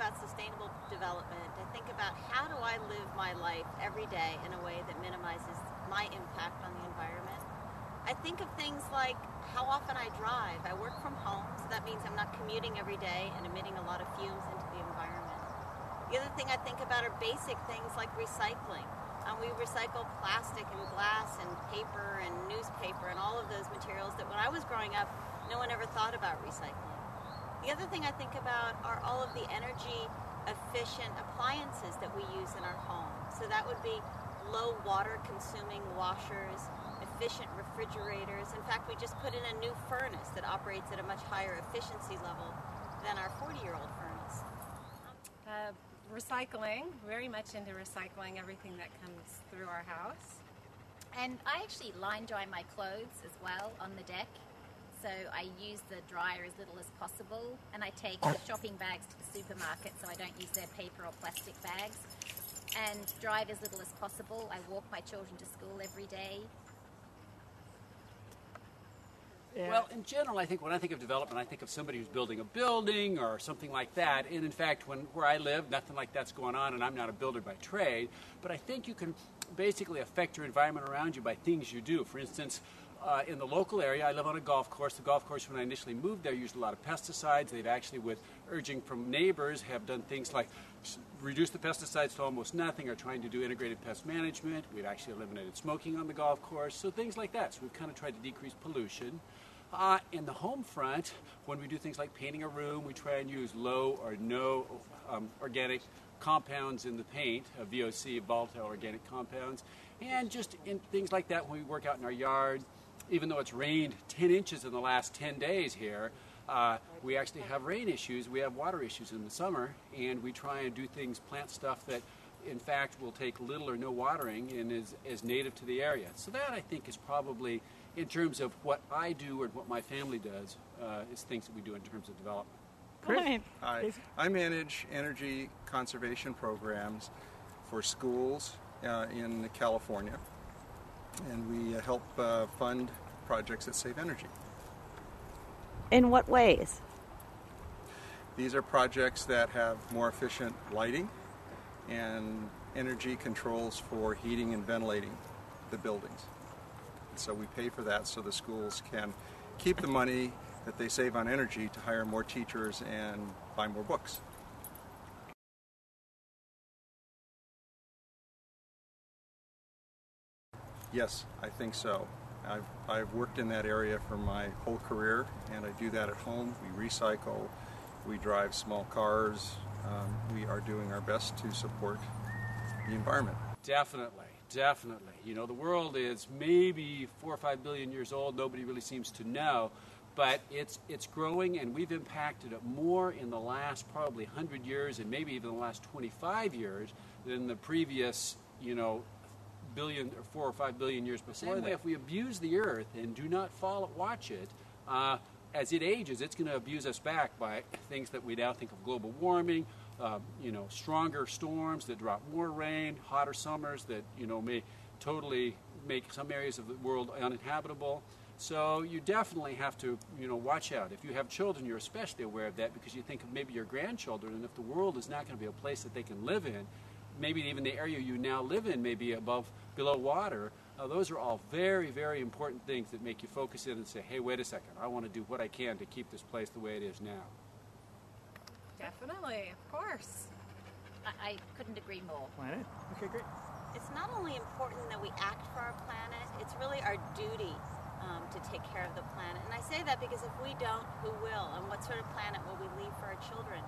about sustainable development, I think about how do I live my life every day in a way that minimizes my impact on the environment. I think of things like how often I drive. I work from home, so that means I'm not commuting every day and emitting a lot of fumes into the environment. The other thing I think about are basic things like recycling. We recycle plastic and glass and paper and newspaper and all of those materials that when I was growing up, no one ever thought about recycling. The other thing I think about are all of the energy efficient appliances that we use in our home. So that would be low water consuming washers, efficient refrigerators. In fact, we just put in a new furnace that operates at a much higher efficiency level than our 40-year-old furnace. Recycling, very much into recycling everything that comes through our house. And I actually line dry my clothes as well on the deck. So I use the dryer as little as possible, and I take the shopping bags to the supermarket so I don't use their paper or plastic bags. And drive as little as possible. I walk my children to school every day. Yeah. Well, in general, I think when I think of development, I think of somebody who's building a building or something like that. And in fact, where I live, nothing like that's going on, and I'm not a builder by trade. But I think you can basically affect your environment around you by things you do. For instance, in the local area, I live on a golf course. The golf course, when I initially moved there, used a lot of pesticides. They've actually, with urging from neighbors, have done things like reduce the pesticides to almost nothing, or trying to do integrated pest management. We've actually eliminated smoking on the golf course, so things like that. So we've kind of tried to decrease pollution. In the home front, when we do things like painting a room, we try and use low or no organic compounds in the paint, VOC, volatile organic compounds, and just in things like that when we work out in our yard. Even though it's rained 10 inches in the last 10 days here, we actually have rain issues, we have water issues in the summer, and we try and do things, plant stuff that in fact will take little or no watering and is native to the area. So that, I think, is probably, in terms of what I do or what my family does, is things that we do in terms of development. Chris? Hi. I manage energy conservation programs for schools in California, and we help fund projects that save energy. In what ways? These are projects that have more efficient lighting and energy controls for heating and ventilating the buildings. So we pay for that so the schools can keep the money that they save on energy to hire more teachers and buy more books. Yes, I think so. I've worked in that area for my whole career, and I do that at home. We recycle, we drive small cars. We are doing our best to support the environment. Definitely. You know, the world is maybe 4 or 5 billion years old. Nobody really seems to know, but it's growing, and we've impacted it more in the last probably 100 years and maybe even the last 25 years than the previous, 4 or 5 billion years before that. If we abuse the earth and do not watch it, as it ages, it's going to abuse us back by things that we now think of global warming, stronger storms that drop more rain, hotter summers that, may totally make some areas of the world uninhabitable. So you definitely have to, watch out. If you have children, you're especially aware of that because you think of maybe your grandchildren, and if the world is not going to be a place that they can live in, maybe even the area you now live in may be below water. Those are all very, very important things that make you focus in and say, hey, wait a second, I want to do what I can to keep this place the way it is now. Definitely, of course. I couldn't agree more. Planet? Okay, great. It's not only important that we act for our planet, it's really our duty to take care of the planet. And I say that because if we don't, who will? And what sort of planet will we leave for our children?